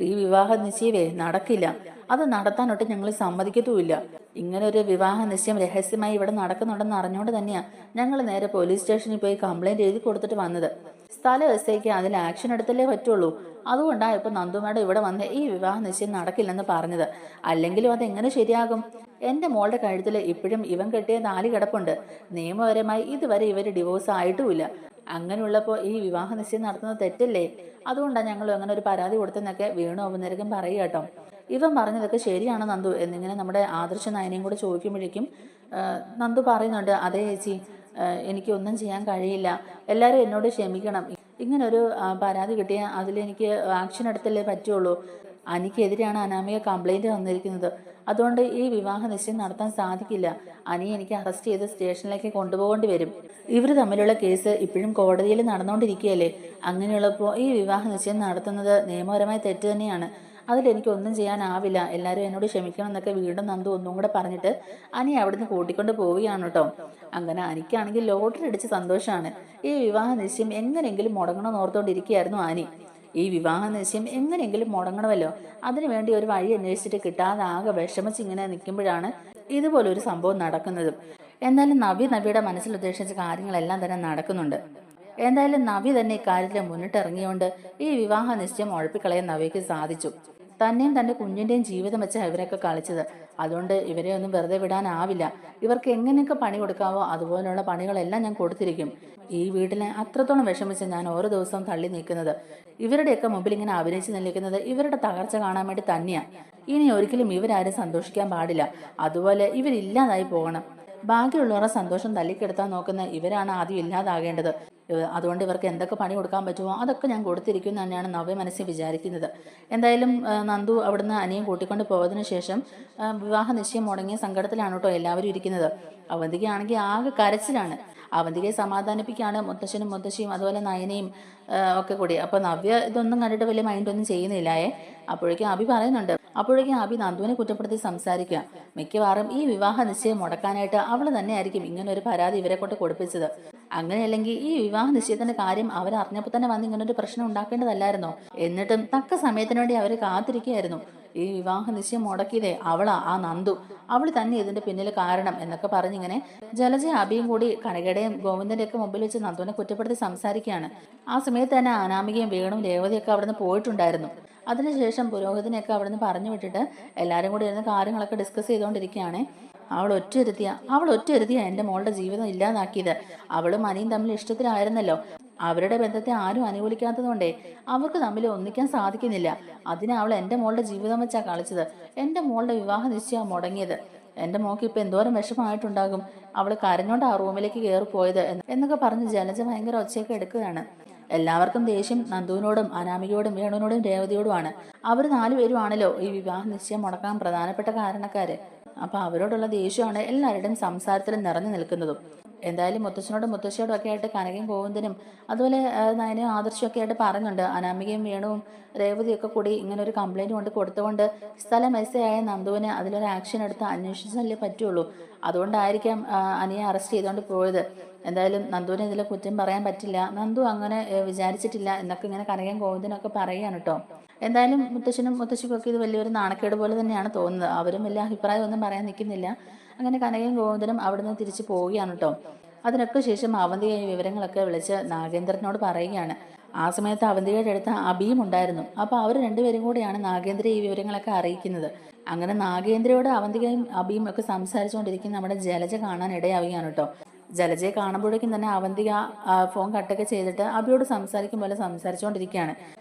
ഈ വിവാഹ നിശ്ചയമേ നടക്കില്ല, അത് നടത്താനൊട്ട് ഞങ്ങൾ സമ്മതിക്കത്തുമില്ല. ഇങ്ങനെ ഒരു വിവാഹ നിശ്ചയം രഹസ്യമായി ഇവിടെ നടക്കുന്നുണ്ടെന്ന് അറിഞ്ഞുകൊണ്ട് തന്നെയാണ് ഞങ്ങൾ നേരെ പോലീസ് സ്റ്റേഷനിൽ പോയി കംപ്ലൈന്റ് എഴുതി കൊടുത്തിട്ട് വന്നത്. സ്ഥലം എസ്ഐക്ക് അതിൽ ആക്ഷൻ എടുത്തല്ലേ പറ്റുള്ളൂ. അതുകൊണ്ടാണ് ഇപ്പൊ നന്ദുമാഡം ഇവിടെ വന്ന് ഈ വിവാഹ നിശ്ചയം നടക്കില്ലെന്ന് പറഞ്ഞത്. അല്ലെങ്കിലും അതെങ്ങനെ ശരിയാകും? എന്റെ മോളുടെ കഴുത്തിൽ ഇപ്പോഴും ഇവൻ കെട്ടിയ താലി കിടപ്പുണ്ട്. നിയമപരമായി ഇതുവരെ ഇവര് ഡിവോഴ്സ് ആയിട്ടുമില്ല. അങ്ങനെയുള്ളപ്പോൾ ഈ വിവാഹ നിശ്ചയം നടത്തുന്നത് തെറ്റല്ലേ? അതുകൊണ്ടാണ് ഞങ്ങൾ അങ്ങനെ ഒരു പരാതി കൊടുത്തെന്നൊക്കെ വേണു അവനേരകം പറയുക കേട്ടോ. ഇവൻ പറഞ്ഞതൊക്കെ ശരിയാണ് നന്ദു എന്നിങ്ങനെ നമ്മുടെ ആദർശ നയനയും കൂടെ ചോദിക്കുമ്പോഴേക്കും നന്ദു പറയുന്നുണ്ട്, അതേ ചേച്ചി, എനിക്കൊന്നും ചെയ്യാൻ കഴിയില്ല, എല്ലാവരും എന്നോട് ക്ഷമിക്കണം. ഇങ്ങനൊരു പരാതി കിട്ടിയാൽ അതിലെനിക്ക് ആക്ഷൻ എടുത്തല്ലേ പറ്റുള്ളൂ. അനിക്കെതിരെയാണ് അനാമിക കംപ്ലൈൻറ്റ് വന്നിരിക്കുന്നത്. അതുകൊണ്ട് ഈ വിവാഹ നിശ്ചയം നടത്താൻ സാധിക്കില്ല. അനി എനിക്ക് അറസ്റ്റ് ചെയ്ത് സ്റ്റേഷനിലേക്ക് കൊണ്ടുപോകേണ്ടി വരും. ഇവർ തമ്മിലുള്ള കേസ് ഇപ്പോഴും കോടതിയിൽ നടന്നുകൊണ്ടിരിക്കുകയല്ലേ. അങ്ങനെയുള്ളപ്പോൾ ഈ വിവാഹ നിശ്ചയം നടത്തുന്നത് നിയമപരമായി തെറ്റ് തന്നെയാണ്. അതിലെനിക്കൊന്നും ചെയ്യാനാവില്ല, എല്ലാവരും എന്നോട് ക്ഷമിക്കണം എന്നൊക്കെ വീണ്ടും നന്ദു ഒന്നും കൂടെ പറഞ്ഞിട്ട് അനി അവിടുന്ന് കൂട്ടിക്കൊണ്ട് പോവുകയാണ് കേട്ടോ. അങ്ങനെ അനിക്കാണെങ്കിൽ ലോട്ടറി അടിച്ച് സന്തോഷമാണ്. ഈ വിവാഹ നിശ്ചയം എങ്ങനെയെങ്കിലും മുടങ്ങണമെന്ന് ഓർത്തുകൊണ്ടിരിക്കുകയായിരുന്നു അനി. ഈ വിവാഹ നിശ്ചയം എങ്ങനെയെങ്കിലും മുടങ്ങണമല്ലോ, അതിനുവേണ്ടി ഒരു വഴി അന്വേഷിച്ചിട്ട് കിട്ടാതെ ആകെ വിഷമിച്ച് ഇങ്ങനെ നിൽക്കുമ്പോഴാണ് ഇതുപോലൊരു സംഭവം നടക്കുന്നത്. എന്തായാലും നവിയുടെ മനസ്സിൽ ഉദ്ദേശിച്ച കാര്യങ്ങളെല്ലാം തന്നെ നടക്കുന്നുണ്ട്. എന്തായാലും നവി തന്നെ ഇക്കാര്യത്തിൽ മുന്നിട്ടിറങ്ങിയോണ്ട് ഈ വിവാഹ നിശ്ചയം ഉഴപ്പിക്കളയാൻ നവിക്ക് സാധിച്ചു. തന്നെയും തന്റെ കുഞ്ഞിന്റെയും ജീവിതം വെച്ച ഇവരൊക്കെ കളിച്ചത്. അതുകൊണ്ട് ഇവരെ ഒന്നും വെറുതെ വിടാനാവില്ല. ഇവർക്ക് എങ്ങനെയൊക്കെ പണി കൊടുക്കാവോ അതുപോലുള്ള പണികളെല്ലാം ഞാൻ കൊടുത്തിരിക്കും. ഈ വീട്ടിലെ അത്രത്തോളം വിഷമിച്ച് ഞാൻ ഓരോ ദിവസവും തള്ളി നീക്കുന്നത്, ഇവരുടെയൊക്കെ മുമ്പിൽ ഇങ്ങനെ അഭിനയിച്ച് നിൽക്കുന്നത് ഇവരുടെ തകർച്ച കാണാൻ വേണ്ടി തന്നെയാണ്. ഇനി ഒരിക്കലും ഇവരാരും സന്തോഷിക്കാൻ പാടില്ല. അതുപോലെ ഇവരില്ലാതായി പോകണം. ബാക്കിയുള്ളവരുടെ സന്തോഷം തല്ലിക്കെടുത്താൻ നോക്കുന്ന ഇവരാണ് ആദ്യം ഇല്ലാതാകേണ്ടത്. അതുകൊണ്ട് ഇവർക്ക് എന്തൊക്കെ പണി കൊടുക്കാൻ പറ്റുമോ അതൊക്കെ ഞാൻ കൊടുത്തിരിക്കും എന്ന് തന്നെയാണ് നവ്യ മനസ്സിൽ വിചാരിക്കുന്നത്. എന്തായാലും നന്ദു അവിടുന്ന് അനിയൻ കൂട്ടിക്കൊണ്ട് പോയതിനു ശേഷം വിവാഹ നിശ്ചയം മുടങ്ങിയ സങ്കടത്തിലാണ് കേട്ടോ എല്ലാവരും ഇരിക്കുന്നത്. അവന്തികയാണെങ്കിൽ ആകെ കരച്ചിലാണ്. അവന്തികയെ സമാധാനിപ്പിക്കുകയാണ് മുത്തശ്ശനും മുത്തശ്ശിയും അതുപോലെ നയനയും ഒക്കെ കൂടി. അപ്പോൾ നവ്യ ഇതൊന്നും കണ്ടിട്ട് വലിയ മൈൻഡൊന്നും ചെയ്യുന്നില്ലായേ. അപ്പോഴേക്കും അഭി പറയുന്നുണ്ട്. അപ്പോഴേക്കും അഭി നന്ദുവിനെ കുറ്റപ്പെടുത്തി സംസാരിക്കുക. മിക്കവാറും ഈ വിവാഹ നിശ്ചയം മുടക്കാനായിട്ട് അവൾ തന്നെയായിരിക്കും ഇങ്ങനെ ഒരു പരാതി ഇവരെ കൊണ്ട് കൊടുപ്പിച്ചത്. അങ്ങനെയല്ലെങ്കിൽ ഈ വിവാഹ നിശ്ചയത്തിന്റെ കാര്യം അവരറിഞ്ഞപ്പോൾ തന്നെ വന്ന് ഇങ്ങനൊരു പ്രശ്നം ഉണ്ടാക്കേണ്ടതല്ലായിരുന്നോ? എന്നിട്ടും തക്ക സമയത്തിന് വേണ്ടി അവർ കാത്തിരിക്കുകയായിരുന്നു. ഈ വിവാഹ നിശ്ചയം മുടക്കിയതേ അവളാ, ആ നന്ദു, അവൾ തന്നെ ഇതിന്റെ പിന്നിൽ കാരണം എന്നൊക്കെ പറഞ്ഞിങ്ങനെ ജലജ അഭിയും കൂടി കനകയുടെയും ഗോവിന്ദന്റെ ഒക്കെ മുമ്പിൽ വെച്ച് നന്ദുവിനെ കുറ്റപ്പെടുത്തി സംസാരിക്കുകയാണ്. ആ സമയത്ത് തന്നെ അനാമികയും വേണും രേവതിയൊക്കെ അവിടുന്ന് പോയിട്ടുണ്ടായിരുന്നു. അതിനുശേഷം പുരോഹിതനെയൊക്കെ അവിടുന്ന് പറഞ്ഞു വിട്ടിട്ട് എല്ലാവരും കൂടി ഇരുന്ന് കാര്യങ്ങളൊക്കെ ഡിസ്കസ് ചെയ്തുകൊണ്ടിരിക്കുകയാണ്. അവൾ ഒറ്റയൊരുത്തിയാ എൻ്റെ മോളുടെ ജീവിതം ഇല്ലാതാക്കിയത്. അവളും അനിയും തമ്മിൽ ഇഷ്ടത്തിലായിരുന്നല്ലോ. അവരുടെ ബന്ധത്തെ ആരും അനുകൂലിക്കാത്തതുകൊണ്ടേ അവർക്ക് തമ്മിൽ ഒന്നിക്കാൻ സാധിക്കുന്നില്ല. അതിന് അവൾ എൻ്റെ മോളുടെ ജീവിതം വെച്ചാ കളിച്ചത്. എൻ്റെ മോളുടെ വിവാഹ നിശ്ചയം മുടങ്ങിയത്. എൻ്റെ മോൾക്ക് ഇപ്പം എന്തോരം വിഷമമായിട്ടുണ്ടാകും. അവൾ കരഞ്ഞോണ്ട് ആ റൂമിലേക്ക് കയറി പോയത് എന്നൊക്കെ പറഞ്ഞ് ജലജ ഭയങ്കര ഒച്ചയൊക്കെ എടുക്കുകയാണ്. എല്ലാവർക്കും ദേഷ്യം നന്ദുവിനോടും അനാമികയോടും വേണുവിനോടും രേവതിയോടുമാണ്. അവർ 4 പേരുമാണല്ലോ ഈ വിവാഹ നിശ്ചയം മുടക്കാൻ പ്രധാനപ്പെട്ട കാരണക്കാര്. അപ്പൊ അവരോടുള്ള ദേഷ്യമാണ് എല്ലാവരുടെയും സംസാരത്തിൽ നിറഞ്ഞു നിൽക്കുന്നതും. എന്തായാലും മുത്തച്ഛനോടും മുത്തശ്ശിയോടും ഒക്കെ ആയിട്ട് കനകയും ഗോവിന്ദനും അതുപോലെ നയനയും ആദർശവും ഒക്കെ ആയിട്ട് പറയുന്നുണ്ട്. അനാമികയും വേണുവും രേവതിയൊക്കെ കൂടി ഇങ്ങനെ ഒരു കംപ്ലൈന്റ് കൊണ്ട് കൊടുത്തുകൊണ്ട് സ്ഥലം എസ്ഐയായ നന്ദുവിന് അതിലൊരു ആക്ഷൻ എടുത്ത് അന്വേഷിച്ചല്ലേ പറ്റുള്ളൂ. അതുകൊണ്ടായിരിക്കാം അനിയെ അറസ്റ്റ് ചെയ്തുകൊണ്ട് പോയത്. എന്തായാലും നന്ദുവിനെ ഇതിൽ കുറ്റം പറയാൻ പറ്റില്ല. നന്ദു അങ്ങനെ വിചാരിച്ചിട്ടില്ല എന്നൊക്കെ ഇങ്ങനെ കനകയും ഗോവിന്ദനൊക്കെ പറയുകയാണ് കേട്ടോ. എന്തായാലും മുത്തശ്ശനും മുത്തശ്ശിക്കൊക്കെ ഇത് വലിയൊരു നാണക്കേട് പോലെ തന്നെയാണ് തോന്നുന്നത്. അവരും വലിയ അഭിപ്രായം ഒന്നും പറയാൻ നിൽക്കുന്നില്ല. അങ്ങനെ കനകയും ഗോവിന്ദനും അവിടുന്ന് തിരിച്ചു പോവുകയാണ് കേട്ടോ. അതിനൊക്കെ ശേഷം അവന്തിക ഈ വിവരങ്ങളൊക്കെ വിളിച്ച് നാഗേന്ദ്രനോട് പറയുകയാണ്. ആ സമയത്ത് അവന്തികയുടെ അടുത്ത് അഭിയും ഉണ്ടായിരുന്നു. അപ്പോൾ അവർ രണ്ടുപേരും കൂടിയാണ് നാഗേന്ദ്ര ഈ വിവരങ്ങളൊക്കെ അറിയിക്കുന്നത്. അങ്ങനെ നാഗേന്ദ്രയോട് അവന്തികയും അഭിയും ഒക്കെ സംസാരിച്ചുകൊണ്ടിരിക്കുന്ന നമ്മുടെ ജലജ കാണാൻ ഇടയാവുകയാണ് കേട്ടോ. ജലജയെ കാണുമ്പോഴേക്കും തന്നെ അവന്തിക ഫോൺ കട്ടൊക്കെ ചെയ്തിട്ട് അഭിയോട് സംസാരിക്കും പോലെ സംസാരിച്ചുകൊണ്ടിരിക്കുകയാണ്.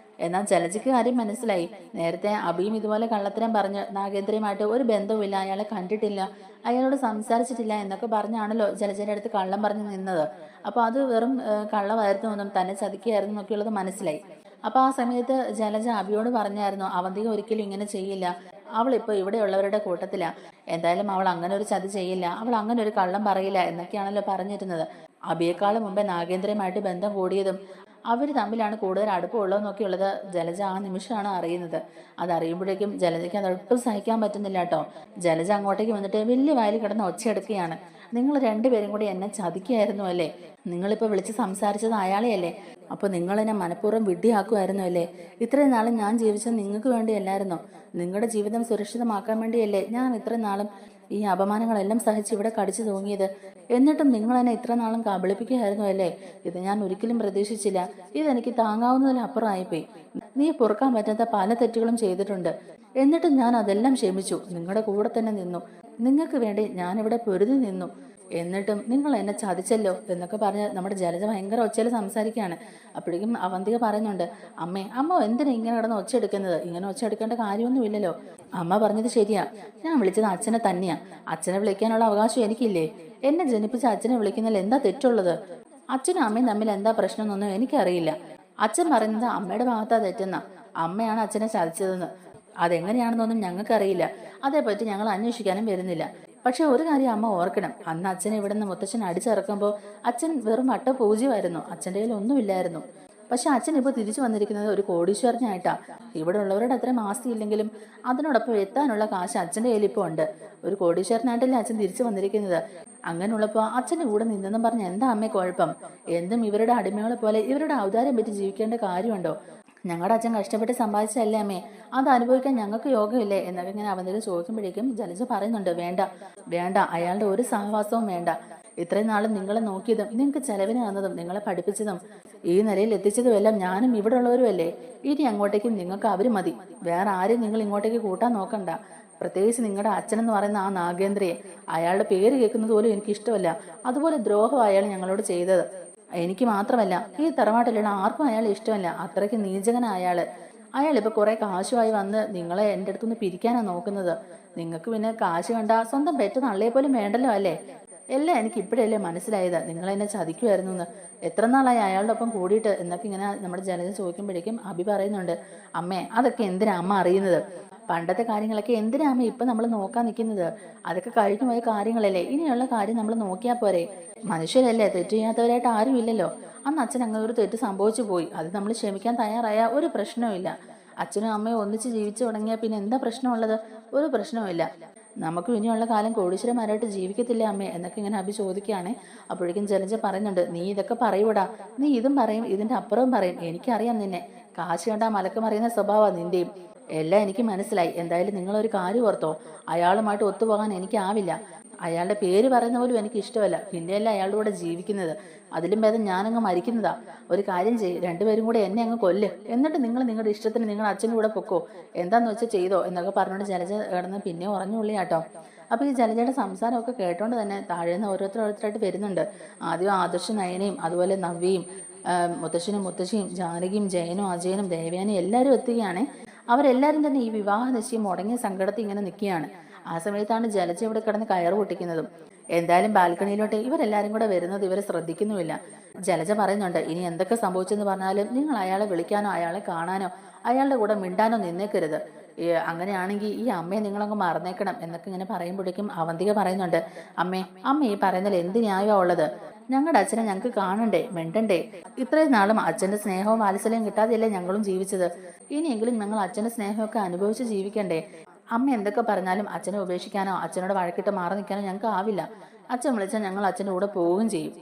എന്നാൽ ജലജയ്ക്ക് കാര്യം മനസ്സിലായി. നേരത്തെ അഭിയും ഇതുപോലെ കള്ളത്തരം പറഞ്ഞ് നാഗേന്ദ്രയുമായിട്ട് ഒരു ബന്ധവുമില്ല, അയാളെ കണ്ടിട്ടില്ല, അയാളോട് സംസാരിച്ചിട്ടില്ല എന്നൊക്കെ പറഞ്ഞാണല്ലോ ജലജയുടെ അടുത്ത് കള്ളം പറഞ്ഞു നിന്നത്. അപ്പോൾ അത് വെറും കള്ളമായിരുന്നു എന്നും തന്നെ ചതിക്കുകയായിരുന്നു എന്നൊക്കെയുള്ളത് മനസ്സിലായി. അപ്പോൾ ആ സമയത്ത് ജലജ അഭിയോട് പറഞ്ഞായിരുന്നു അവന്തിക ഒരിക്കലും ഇങ്ങനെ ചെയ്യില്ല, അവളിപ്പോൾ ഇവിടെയുള്ളവരുടെ കൂട്ടത്തിലാണ്, എന്തായാലും അവൾ അങ്ങനെ ഒരു ചതി ചെയ്യില്ല, അവൾ അങ്ങനെ ഒരു കള്ളം പറയില്ല എന്നൊക്കെയാണല്ലോ പറഞ്ഞിരുന്നത്. അഭിയേക്കാളും മുമ്പേ നാഗേന്ദ്രയുമായിട്ട് ബന്ധം കൂടിയതും അവർ തമ്മിലാണ് കൂടുതൽ അടുപ്പമുള്ളതെന്നൊക്കെയുള്ളത് ജലജ ആ നിമിഷമാണ് അറിയുന്നത്. അതറിയുമ്പോഴേക്കും ജലജയ്ക്ക് അതൊട്ടും സഹിക്കാൻ പറ്റുന്നില്ല കേട്ടോ. ജലജ അങ്ങോട്ടേക്ക് വന്നിട്ട് വലിയ വായിൽ കിടന്ന് ഒച്ചയെടുക്കുകയാണ്. നിങ്ങൾ രണ്ടുപേരും കൂടി എന്നെ ചതിക്കുകയായിരുന്നു അല്ലേ? നിങ്ങളിപ്പോൾ വിളിച്ച് സംസാരിച്ചത് അയാളെയല്ലേ? അപ്പോൾ നിങ്ങളെന്നെ മനഃപൂർവ്വം വിഡ്ഢിയാക്കുമായിരുന്നു അല്ലേ? ഇത്രയും നാളും ഞാൻ ജീവിച്ചത് നിങ്ങൾക്ക് വേണ്ടിയല്ലായിരുന്നോ? നിങ്ങളുടെ ജീവിതം സുരക്ഷിതമാക്കാൻ വേണ്ടിയല്ലേ ഞാൻ ഇത്രയും നാളും ഈ അപമാനങ്ങളെല്ലാം സഹിച്ച് ഇവിടെ കടിച്ചു തൂങ്ങിയത്? എന്നിട്ടും നിങ്ങൾ എന്നെ ഇത്ര നാളും കബളിപ്പിക്കുകയായിരുന്നു അല്ലേ? ഇത് ഞാൻ ഒരിക്കലും പ്രതീക്ഷിച്ചില്ല. ഇതെനിക്ക് താങ്ങാവുന്നതിലപ്പുറമായിപ്പോയി. നീ പൊറുക്കാൻ പറ്റാത്ത പല തെറ്റുകളും ചെയ്തിട്ടുണ്ട്. എന്നിട്ടും ഞാൻ അതെല്ലാം ക്ഷമിച്ചു. നിങ്ങളുടെ കൂടെ തന്നെ നിന്നു. നിങ്ങൾക്ക് വേണ്ടി ഞാനിവിടെ പൊരുതി നിന്നു. എന്നിട്ടും നിങ്ങൾ എന്നെ ചതിച്ചല്ലോ എന്നൊക്കെ പറഞ്ഞ് നമ്മുടെ ജലജ ഭയങ്കര ഒച്ചയിൽ സംസാരിക്കുകയാണ്. അപ്പോഴേക്കും അവന്തിക പറയുന്നുണ്ട്, അമ്മ എന്തിനാ ഇങ്ങനെ കിടന്ന് ഒച്ചെടുക്കുന്നത്? ഇങ്ങനെ ഒച്ചെടുക്കേണ്ട കാര്യമൊന്നുമില്ലല്ലോ. അമ്മ പറഞ്ഞത് ശരിയാ. ഞാൻ വിളിച്ചത് അച്ഛനെ തന്നെയാ. അച്ഛനെ വിളിക്കാനുള്ള അവകാശം എനിക്കില്ലേ? എന്നെ ജനിപ്പിച്ച അച്ഛനെ വിളിക്കുന്നതിൽ എന്താ തെറ്റുള്ളത്? അച്ഛനും അമ്മയും തമ്മിൽ എന്താ പ്രശ്നമൊന്നും എനിക്കറിയില്ല. അച്ഛൻ പറയുന്നത് അമ്മയുടെ ഭാഗത്താ തെറ്റെന്നാ. അമ്മയാണ് അച്ഛനെ ചതിച്ചതെന്ന്. അതെങ്ങനെയാണെന്നൊന്നും ഞങ്ങൾക്കറിയില്ല. അതേപ്പറ്റി ഞങ്ങൾ അന്വേഷിക്കാനും വരുന്നില്ല. പക്ഷെ ഒരു കാര്യം അമ്മ ഓർക്കണം, അന്ന് അച്ഛനെ ഇവിടെ നിന്ന് മുത്തച്ഛൻ അടിച്ചിറക്കുമ്പോൾ അച്ഛൻ വെറും പൂജ്യമായിരുന്നു. അച്ഛൻ്റെ കയ്യിൽ ഒന്നുമില്ലായിരുന്നു. പക്ഷെ അച്ഛൻ ഇപ്പോൾ തിരിച്ചു വന്നിരിക്കുന്നത് ഒരു കോടീശ്വരനായിട്ടാ. ഇവിടെ ഉള്ളവരുടെ അത്രയും ആസ്തി ഇല്ലെങ്കിലും അതിനോടൊപ്പം എത്താനുള്ള കാശ് അച്ഛൻ്റെ കയ്യിൽ ഇപ്പോൾ ഉണ്ട്. ഒരു കോടീശ്വരനായിട്ടല്ലേ അച്ഛൻ തിരിച്ചു വന്നിരിക്കുന്നത്. അങ്ങനെയുള്ളപ്പോൾ അച്ഛൻ്റെ കൂടെ നിന്നെന്നും പറഞ്ഞ് എന്താ അമ്മേ കുഴപ്പം? എന്തും ഇവരുടെ അടിമകളെ പോലെ ഇവരുടെ ഔദാര്യം പറ്റി ജീവിക്കേണ്ട കാര്യമുണ്ടോ? ഞങ്ങളുടെ അച്ഛൻ കഷ്ടപ്പെട്ട് സമ്പാദിച്ചല്ലേ അമ്മേ, അത് അനുഭവിക്കാൻ ഞങ്ങൾക്ക് യോഗമില്ലേ എന്നൊക്കെ ഇങ്ങനെ അവന്തിക ചോദിക്കുമ്പോഴേക്കും ജലജ പറയുന്നുണ്ട്, വേണ്ട അയാളുടെ ഒരു സഹവാസവും വേണ്ട. ഇത്രയും നാളും നിങ്ങളെ നോക്കിയതും നിങ്ങൾക്ക് ചെലവിന് തന്നതും നിങ്ങളെ പഠിപ്പിച്ചതും ഈ നിലയിൽ എത്തിച്ചതുമെല്ലാം ഞാനും ഇവിടെ ഉള്ളവരും അല്ലേ. ഇനി അങ്ങോട്ടേക്കും നിങ്ങൾക്ക് അവർ മതി. വേറെ ആരും നിങ്ങൾ ഇങ്ങോട്ടേക്ക് കൂട്ടാൻ നോക്കണ്ട. പ്രത്യേകിച്ച് നിങ്ങളുടെ അച്ഛനെന്ന് പറയുന്ന ആ നാഗേന്ദ്രയെ. അയാളുടെ പേര് കേൾക്കുന്നത് പോലും എനിക്ക് ഇഷ്ടമല്ല. അതുപോലെ ദ്രോഹം അയാൾ ഞങ്ങളോട് ചെയ്തത്. എനിക്ക് മാത്രമല്ല ഈ തറവാട്ടിലുള്ള ആർക്കും അയാൾ ഇഷ്ടമല്ല. അത്രയ്ക്ക് നീചകനാ അയാൾ ഇപ്പൊ കുറെ കാശുമായി വന്ന് നിങ്ങളെ എൻ്റെ അടുത്തുനിന്ന് പിരിക്കാനാണ് നോക്കുന്നത്. നിങ്ങൾക്ക് പിന്നെ കാശ് കണ്ട സ്വന്തം പെറ്റ നള്ളയെ പോലും വേണ്ടല്ലോ അല്ലേ? എല്ലാം എനിക്ക് ഇപ്പോഴല്ലേ മനസ്സിലായത് നിങ്ങളെന്നെ ചതിക്കുമായിരുന്നു എന്ന്. എത്ര നാളായി അയാളുടെ ഒപ്പം കൂടിയിട്ട് എന്നൊക്കെ ഇങ്ങനെ നമ്മുടെ ജലജ ചോദിക്കുമ്പോഴേക്കും അഭി പറയുന്നുണ്ട്, അമ്മേ അതൊക്കെ എന്തിനാ അമ്മ അറിയുന്നത്? പണ്ടത്തെ കാര്യങ്ങളൊക്കെ എന്തിനാ അമ്മ ഇപ്പം നമ്മൾ നോക്കാൻ നിൽക്കുന്നത്? അതൊക്കെ കഴിഞ്ഞു പോയ കാര്യങ്ങളല്ലേ, ഇനിയുള്ള കാര്യം നമ്മൾ നോക്കിയാൽ പോരെ? മനുഷ്യരല്ലേ, തെറ്റ് ചെയ്യാത്തവരായിട്ട് ആരും ഇല്ലല്ലോ. അന്ന് അച്ഛൻ അങ്ങനെ ഒരു തെറ്റ് സംഭവിച്ചു പോയി, അത് നമ്മൾ ക്ഷമിക്കാൻ തയ്യാറായ ഒരു പ്രശ്നവും. അച്ഛനും അമ്മയും ഒന്നിച്ച് ജീവിച്ചു തുടങ്ങിയാൽ പിന്നെ എന്താ പ്രശ്നമുള്ളത്? ഒരു പ്രശ്നവുമില്ല. നമുക്ക് ഇനിയുള്ള കാലം കോടീശ്വരന്മാരായിട്ട് ജീവിക്കത്തില്ല അമ്മേ എന്നൊക്കെ ഇങ്ങനെ അഭി ചോദിക്കുകയാണ്. അപ്പോഴേക്കും ജലജ പറയുന്നുണ്ട്, നീ ഇതൊക്കെ പറയൂടാ, നീ ഇതും പറയും ഇതിന്റെ അപ്പുറവും പറയും. എനിക്കറിയാം നിന്നെ, കാശ് കണ്ടാ മലക്ക് മറിയുന്ന സ്വഭാവമാണ് നിന്റെയും. എല്ലാം എനിക്ക് മനസ്സിലായി. എന്തായാലും നിങ്ങളൊരു കാര്യം ഓർത്തോ, അയാളുമായിട്ട് ഒത്തുപോകാൻ എനിക്കാവില്ല. അയാളുടെ പേര് പറയുന്ന പോലും എനിക്ക് ഇഷ്ടമല്ല, പിന്നെയല്ല അയാളുടെ കൂടെ ജീവിക്കുന്നത്. അതിലും ഭേദം ഞാനങ്ങ് മരിക്കുന്നതാ. ഒരു കാര്യം ചെയ്യ്, രണ്ടുപേരും കൂടെ എന്നെ അങ്ങ് കൊല്ല്, എന്നിട്ട് നിങ്ങൾ നിങ്ങളുടെ ഇഷ്ടത്തിന് നിങ്ങൾ അച്ഛൻ്റെ കൂടെ പൊക്കോ, എന്താന്ന് വെച്ചാൽ ചെയ്തോ എന്നൊക്കെ പറഞ്ഞുകൊണ്ട് ജലജ കിടന്ന് പിന്നെ ഉറഞ്ഞുള്ളിയാട്ടോ. അപ്പോൾ ഈ ജലജയുടെ സംസാരമൊക്കെ കേട്ടോണ്ട് തന്നെ താഴേന്ന് ഓരോരുത്തരായിട്ട് വരുന്നുണ്ട്. ആദ്യം ആദർശ് നയനയും അതുപോലെ നവ്യയും മുത്തശ്ശനും മുത്തശ്ശിയും ജാനകിയും ജയനും അജയനും ദേവയാനും എല്ലാവരും എത്തുകയാണ്. അവരെല്ലാവരും തന്നെ ഈ വിവാഹ നിശ്ചയം മുടങ്ങിയ സങ്കടത്തിൽ ഇങ്ങനെ നിൽക്കുകയാണ്. ആ സമയത്താണ് ജലജ ഇവിടെ കിടന്ന് കയറ് പൊട്ടിക്കുന്നതും. എന്തായാലും ബാൽക്കണിയിലോട്ട് ഇവരെല്ലാരും കൂടെ വരുന്നത് ഇവരെ ശ്രദ്ധിക്കുന്നുമില്ല. ജലജ പറയുന്നുണ്ട്, ഇനി എന്തൊക്കെ സംഭവിച്ചെന്ന് പറഞ്ഞാലും നിങ്ങൾ അയാളെ വിളിക്കാനോ അയാളെ കാണാനോ അയാളുടെ കൂടെ മിണ്ടാനോ നിന്നേക്കരുത്. അങ്ങനെയാണെങ്കിൽ ഈ അമ്മയെ നിങ്ങളങ്ങ് മറന്നേക്കണം എന്നൊക്കെ ഇങ്ങനെ പറയുമ്പോഴേക്കും അവന്തിക പറയുന്നുണ്ട്, അമ്മ ഈ പറയുന്നതിൽ എന്ത് ന്യായമാ ഉള്ളത്? ഞങ്ങളുടെ അച്ഛനെ ഞങ്ങൾക്ക് കാണണ്ടേ, മിണ്ടണ്ടേ? ഇത്രയും നാളും അച്ഛന്റെ സ്നേഹവും വാത്സല്യം കിട്ടാതെയല്ലേ ഞങ്ങളും ജീവിച്ചത്. ഇനിയെങ്കിലും ഞങ്ങൾ അച്ഛന്റെ സ്നേഹമൊക്കെ അനുഭവിച്ച് ജീവിക്കണ്ടേ? അമ്മ എന്തൊക്കെ പറഞ്ഞാലും അച്ഛനെ ഉപേക്ഷിക്കാനോ അച്ഛനോട് വഴക്കിട്ട് മാറി നിൽക്കാനോ ഞങ്ങൾക്ക് ആവില്ല. അച്ഛൻ വിളിച്ചാൽ ഞങ്ങൾ അച്ഛൻ്റെ കൂടെ പോവുകയും ചെയ്യും.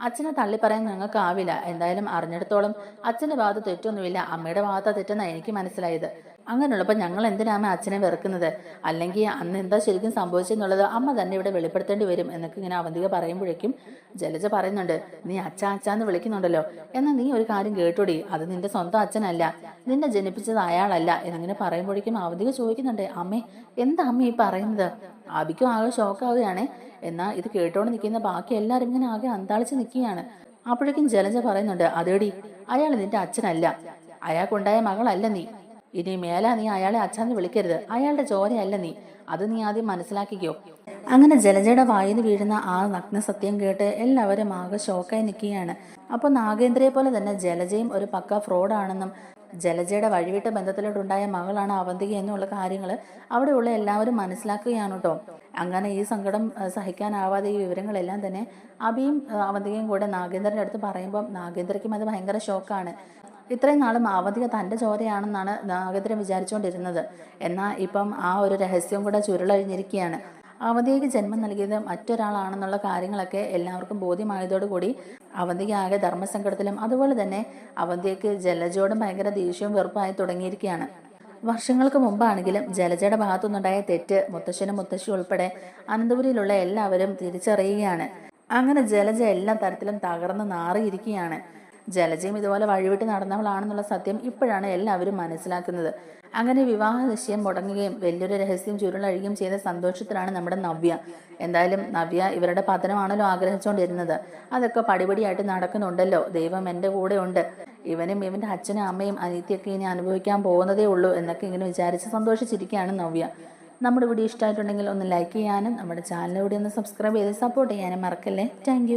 അച്ഛനെ തള്ളി പറയാൻ ഞങ്ങൾക്ക് ആവില്ല. എന്തായാലും അറിഞ്ഞിടത്തോളം അച്ഛൻ്റെ ഭാഗത്ത് തെറ്റൊന്നുമില്ല, അമ്മയുടെ ഭാഗത്താ തെറ്റെന്നാണ് എനിക്ക് മനസ്സിലായത്. അങ്ങനെയുള്ളപ്പോൾ ഞങ്ങൾ എന്തിനാണ് അച്ഛനെ വെറുക്കുന്നത്? അല്ലെങ്കിൽ അന്ന് എന്താ ശരിക്കും സംഭവിച്ചെന്നുള്ളത് അമ്മ തന്നെ ഇവിടെ വെളിപ്പെടുത്തേണ്ടി വരും എന്നൊക്കെ ഇങ്ങനെ അവന്തിക പറയുമ്പോഴേക്കും ജലജ പറയുന്നുണ്ട്, നീ അച്ഛാന്ന് വിളിക്കുന്നുണ്ടല്ലോ, എന്നാൽ നീ ഒരു കാര്യം കേട്ടോടി, അത് നിന്റെ സ്വന്തം അച്ഛനല്ല, നിന്നെ ജനിപ്പിച്ചത് അയാളല്ല എന്നിങ്ങനെ പറയുമ്പോഴേക്കും അവന്തിക ചോദിക്കുന്നുണ്ട്, അമ്മേ എന്താ അമ്മ ഈ പറയുന്നത്? അബിക്കും ആകെ ഷോക്കാവുകയാണ്. എന്നാൽ ഇത് കേട്ടോണ്ട് നിൽക്കുന്ന ബാക്കി എല്ലാവരും ഇങ്ങനെ ആകെ അന്താളിച്ച് നിൽക്കുകയാണ്. അപ്പോഴേക്കും ജലജ പറയുന്നുണ്ട്, അതേടി, അയാൾ നിന്റെ അച്ഛനല്ല, അയാൾക്കുണ്ടായ മകളല്ല നീ. ഇനി മേലാ നീ അയാളെ അച്ഛാന്ന് വിളിക്കരുത്, അയാളുടെ ചോരയല്ല നീ, അത് നീ ആദ്യം മനസ്സിലാക്കിക്കോ. അങ്ങനെ ജലജയുടെ വായിന്ന് വീഴുന്ന ആ നഗ്ന സത്യം കേട്ട് എല്ലാവരും ആകെ ഷോക്കായി നിൽക്കുകയാണ്. അപ്പോൾ നാഗേന്ദ്രയെ പോലെ തന്നെ ജലജയും ഒരു പക്ക ഫ്രോഡാണെന്നും ജലജയുടെ വഴിവിട്ട ബന്ധത്തിലോട്ടുണ്ടായ മകളാണ് അവന്തിക എന്നുള്ള കാര്യങ്ങൾ അവിടെയുള്ള എല്ലാവരും മനസ്സിലാക്കുകയാണ് കേട്ടോ. അങ്ങനെ ഈ സങ്കടം സഹിക്കാനാവാതെ ഈ വിവരങ്ങളെല്ലാം തന്നെ അബിയും അവന്തികയും കൂടെ നാഗേന്ദ്രൻ്റെ അടുത്ത് പറയുമ്പം നാഗേന്ദ്രയ്ക്കും അത് ഭയങ്കര ഷോക്കാണ്. ഇത്രയും നാളും അവന്തിക തൻ്റെ ചോരയാണെന്നാണ് നാഗേന്ദ്രൻ വിചാരിച്ചുകൊണ്ടിരുന്നത്. എന്നാൽ ഇപ്പം ആ ഒരു രഹസ്യവും കൂടെ ചുരുളഴിഞ്ഞിരിക്കുകയാണ്. അവന്തികയ്ക്ക് ജന്മം നൽകിയത് മറ്റൊരാളാണെന്നുള്ള കാര്യങ്ങളൊക്കെ എല്ലാവർക്കും ബോധ്യമായതോടുകൂടി അവന്തിക ആകെ ധർമ്മസങ്കടത്തിലും അതുപോലെ തന്നെ അവന്തികയ്ക്ക് ജലജയോടും ഭയങ്കര ദേഷ്യവും വെറുപ്പായി തുടങ്ങിയിരിക്കുകയാണ്. വർഷങ്ങൾക്ക് മുമ്പാണെങ്കിലും ജലജയുടെ ഭാഗത്തുനിന്നുണ്ടായ തെറ്റ് മുത്തശ്ശനും മുത്തശ്ശി ഉൾപ്പെടെ അനന്തപുരിയിലുള്ള എല്ലാവരും തിരിച്ചറിയുകയാണ്. അങ്ങനെ ജലജ എല്ലാ തരത്തിലും തകർന്ന് നാറിയിരിക്കുകയാണ്. ജലജയും ഇതുപോലെ വഴിവിട്ട് നടന്നവളാണെന്നുള്ള സത്യം ഇപ്പോഴാണ് എല്ലാവരും മനസ്സിലാക്കുന്നത്. അങ്ങനെ വിവാഹ നിശ്ചയം മുടങ്ങുകയും വലിയൊരു രഹസ്യം ചുരുളഴുകയും ചെയ്ത സന്തോഷത്തിലാണ് നമ്മുടെ നവ്യ. എന്തായാലും നവ്യ ഇവരുടെ പതനമാണല്ലോ ആഗ്രഹിച്ചുകൊണ്ടിരുന്നത്, അതൊക്കെ പടിപടിയായിട്ട് നടക്കുന്നുണ്ടല്ലോ. ദൈവം എൻ്റെ കൂടെ ഉണ്ട്, ഇവനും ഇവൻ്റെ അച്ഛനും അമ്മയും അനിയത്തിയൊക്കെ ഇനി അനുഭവിക്കാൻ പോകുന്നതേ ഉള്ളൂ എന്നൊക്കെ ഇങ്ങനെ വിചാരിച്ച് സന്തോഷിച്ചിരിക്കുകയാണ് നവ്യ. നമ്മുടെ വീഡിയോ ഇഷ്ടമായിട്ടുണ്ടെങ്കിൽ ഒന്ന് ലൈക്ക് ചെയ്യാനും നമ്മുടെ ചാനലിലൂടെ ഒന്ന് സബ്സ്ക്രൈബ് ചെയ്ത് സപ്പോർട്ട് ചെയ്യാനും മറക്കല്ലേ. താങ്ക്